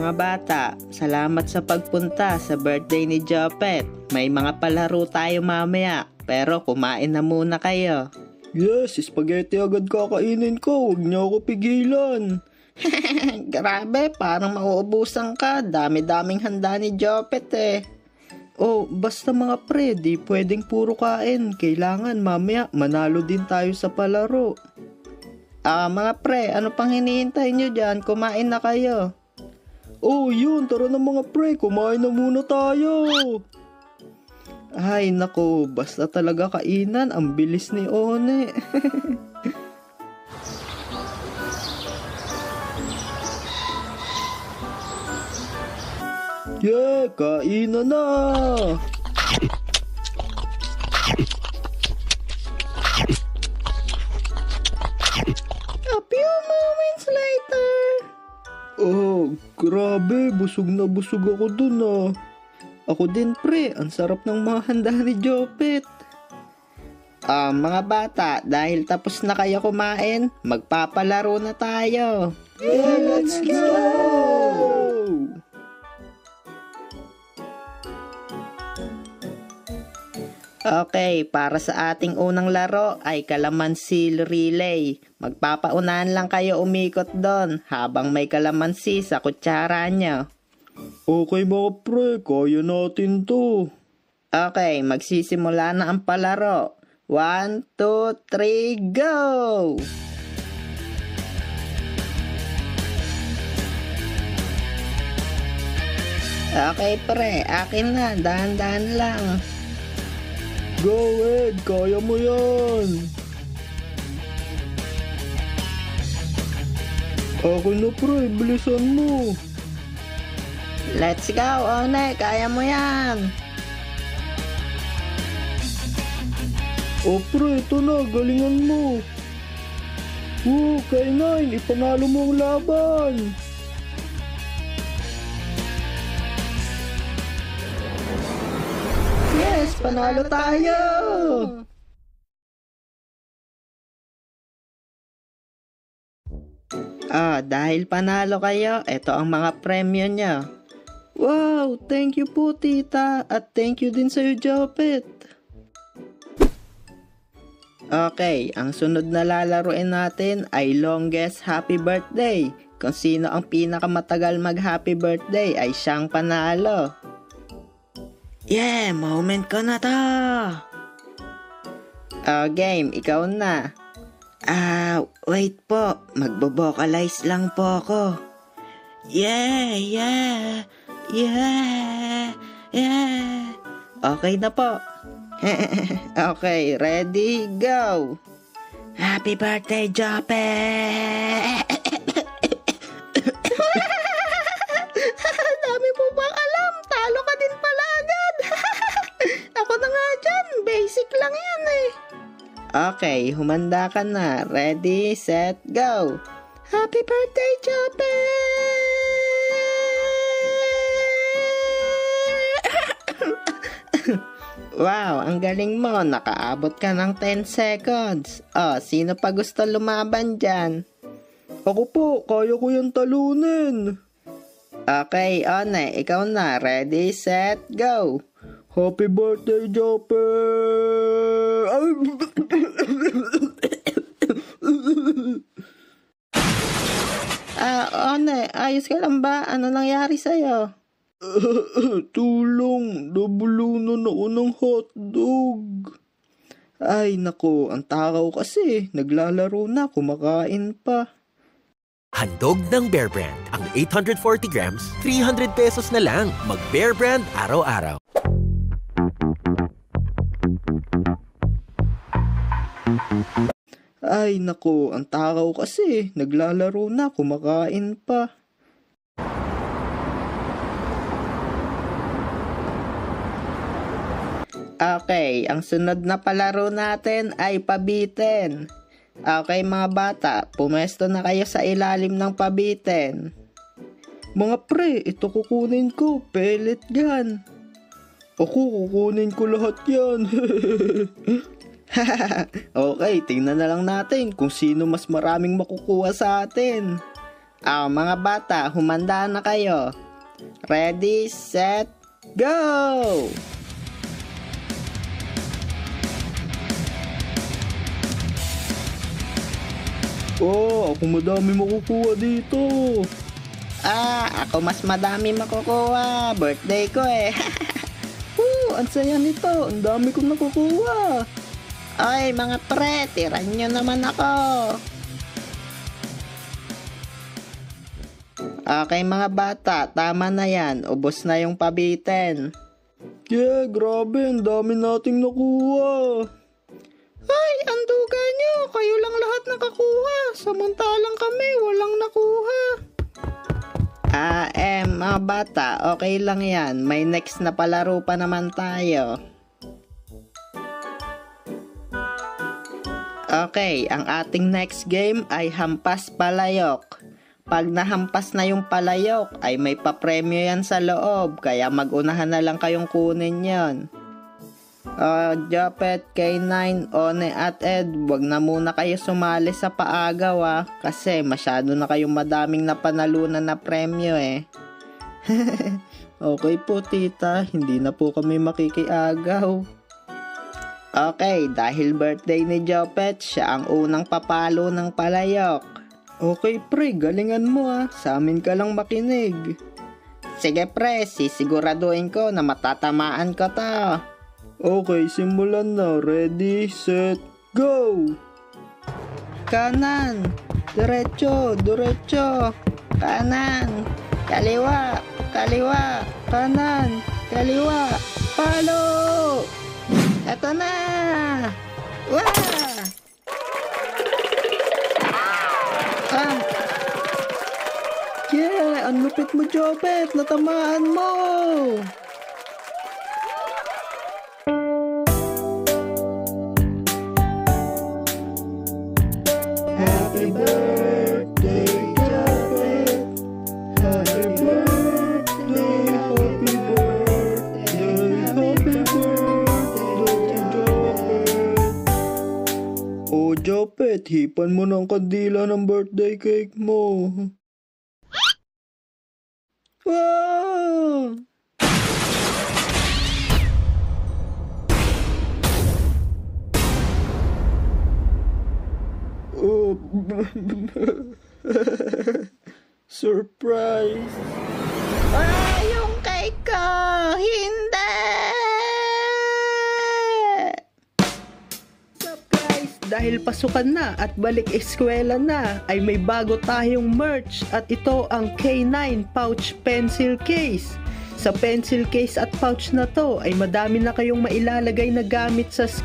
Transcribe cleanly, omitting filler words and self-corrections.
mga bata, salamat sa pagpunta sa birthday ni Jopet. May mga palaro tayo mamaya, pero kumain na muna kayo. Yes, spaghetti agad kakainin ko, huwag niyo ako pigilan. Grabe, parang mauubusan ka. Dami-daming handa ni Jopet eh. Oh, basta mga pre, di pwedeng puro kain. Kailangan mamaya manalo din tayo sa palaro. Mga pre, ano pang hinihintay nyo dyan? Kumain na kayo. Oh, yun, tara na mga pre, kumain na muna tayo. Ay, nako, basta talaga kainan, ang bilis ni One. Yeah, kainan na. A few moments later. Oh, grabe, busog na busog ako dun ah. Ako din pre, ang sarap ng mga handa ni Jopet. Mga bata, dahil tapos na kayo kumain, magpapalaro na tayo. Yeah, let's go! Okay, para sa ating unang laro ay kalamansi relay. Magpapaunahan lang kayo umikot doon habang may kalamansi sa kutsara nyo. Okay mga pre, kaya natin to. Okay, magsisimula na ang palaro. 1, 2, 3, go! Okay pre, akin na, dahan-dahan lang. Go Ed, kaya mo yan. Akin na pre, bilisan mo. Let's go, One, kaya mo yan. O pre, ito na, galingan mo. K9, ipanalo mo ang laban. Yes, panalo tayo! Dahil panalo kayo, ito ang mga premyo nyo. Wow, thank you po tita, at thank you din sa'yo Jopet. Okay, ang sunod na lalaruin natin ay longest happy birthday. Kung sino ang pinakamatagal mag happy birthday ay siyang panalo. Yeah, moment ko na to! Game, ikaw na. Wait po, magbo-vocalize lang po ako. Yeah, yeah, yeah, yeah. Okay na po. Okay, ready, go! Happy birthday, Jopet! Dami po bang alam? Talo ka din pala agad. Ako na nga dyan, basic lang yan eh. Okay, humanda ka na. Ready, set, go! Happy birthday, Jopet! Wow, ang galing mo. Nakaabot ka ng 10 seconds. Sino pa gusto lumaban dyan? Ako po, kaya ko yan talunin. Okay, One, ikaw na. Ready, set, go! Happy birthday, Jopet! One, ayos ka lang ba? Ano nangyari sa'yo? Tulong, nabulunan ako ng hotdog. Ay nako, ang takaw kasi, naglalaro na, kumakain pa. Handog ng Bear Brand. Ang 840 grams, 300 pesos na lang. Mag Bear Brand araw-araw. Ay nako, ang takaw kasi, naglalaro na, kumakain pa. Okay, ang sunod na palaro natin ay pabitin. Okay mga bata, pumesto na kayo sa ilalim ng pabitin. Mga pre, ito kukunin ko, pellet yan. Ako, kukunin ko lahat yan. Okay, tingnan na lang natin kung sino mas maraming makukuha sa atin. Mga bata, humanda na kayo. Ready, set, go! Ako madami makukuha dito. Ako mas madami makukuha. Birthday ko eh. Ang saya nito. Ang dami kong nakukuha. Oy, mga pre, tiran nyo naman ako. Okay mga bata, tama na yan. Ubos na yung pabitin. Grabe. Ang dami nating nakuha. Ay, ang duga nyo. Kayo lang lahat nakakuha. Samantalang kami, walang nakuha. Mga bata, okay lang yan. May next na palaro pa naman tayo. Okay, ang ating next game ay hampas palayok. Pag nahampas na yung palayok, ay may papremyo yan sa loob. Kaya magunahan na lang kayong kunin yon. Jopet, K9, One at Ed, wag na muna kayo sumali sa paagaw kasi masyado na kayong madaming napanalunan na premyo eh. Okay po tita, hindi na po kami makikiagaw. Okay, dahil birthday ni Jopet, siya ang unang papalo ng palayok. Okay pre, galingan mo sa amin ka lang makinig. Sige pre, sisiguraduhin ko na matatamaan ko to. Okay, simulan na. Ready, set, go! Kanan, diretso, diretso, kanan, kaliwa, kaliwa, kanan, kaliwa, palo! Eto na! Wah! Ang lupit mo, Jopet! Natamaan mo! Happy birthday, Jopet! Happy birthday, happy birthday, happy birthday, Jopet! Jopet, hipan mo ng kandila ng birthday cake mo. Wow! Surprise! Yung cake ko! Hindi! What's up guys? Dahil pasukan na at balik eskwela na, ay may bago tayong merch at ito ang K9 Pouch Pencil Case. Sa pencil case at pouch na to ay madami na kayong mailalagay na gamit sa school.